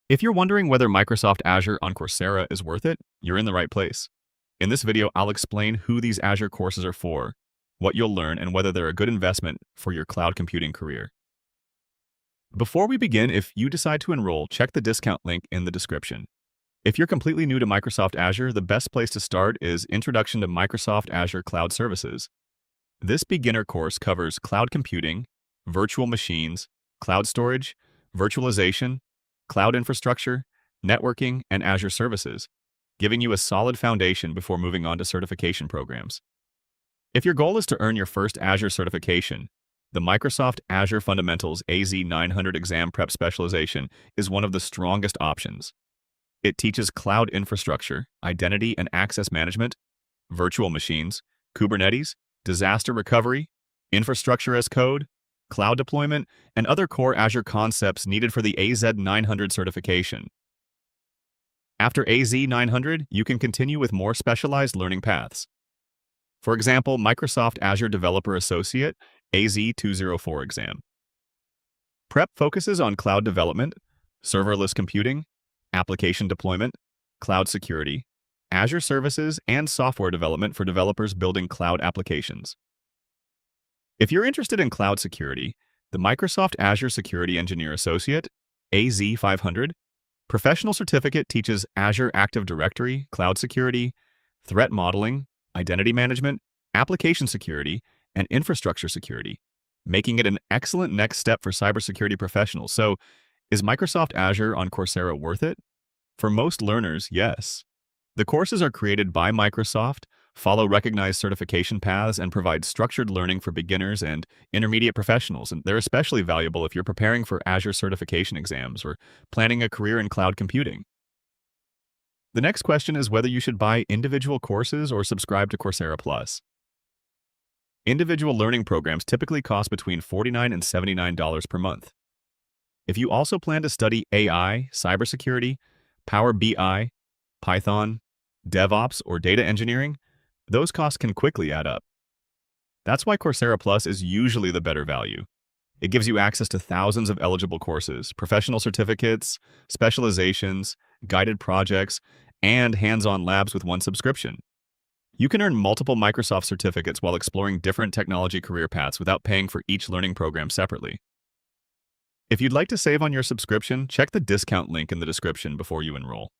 If you're wondering whether Microsoft Azure on Coursera is worth it, you're in the right place. In this video, I'll explain who these Azure courses are for, what you'll learn, and whether they're a good investment for your cloud computing career. Before we begin, if you decide to enroll, check the discount link in the description. If you're completely new to Microsoft Azure, the best place to start is Introduction to Microsoft Azure Cloud Services. This beginner course covers cloud computing, virtual machines, cloud storage, virtualization, cloud infrastructure, networking, and Azure services, giving you a solid foundation before moving on to certification programs. If your goal is to earn your first Azure certification, the Microsoft Azure Fundamentals AZ900 Exam Prep Specialization is one of the strongest options. It teaches cloud infrastructure, identity and access management, virtual machines, Kubernetes, disaster recovery, infrastructure as code, cloud deployment, and other core Azure concepts needed for the AZ900 certification. After AZ900, you can continue with more specialized learning paths. For example, Microsoft Azure Developer Associate AZ204 exam. Prep focuses on cloud development, serverless computing, application deployment, cloud security, Azure services, and software development for developers building cloud applications. If you're interested in cloud security, the Microsoft Azure Security Engineer Associate AZ500 professional certificate teaches Azure Active Directory, cloud security, threat modeling, identity management, application security, and infrastructure security, making it an excellent next step for cybersecurity professionals. So, is Microsoft Azure on Coursera worth it? For most learners, yes. The courses are created by Microsoft, follow recognized certification paths, and provide structured learning for beginners and intermediate professionals. And they're especially valuable if you're preparing for Azure certification exams or planning a career in cloud computing. The next question is whether you should buy individual courses or subscribe to Coursera Plus. Individual learning programs typically cost between $49 and $79 per month. If you also plan to study AI, cybersecurity, Power BI, Python, DevOps, or data engineering, those costs can quickly add up. That's why Coursera Plus is usually the better value. It gives you access to thousands of eligible courses, professional certificates, specializations, guided projects, and hands-on labs with one subscription. You can earn multiple Microsoft certificates while exploring different technology career paths without paying for each learning program separately. If you'd like to save on your subscription, check the discount link in the description before you enroll.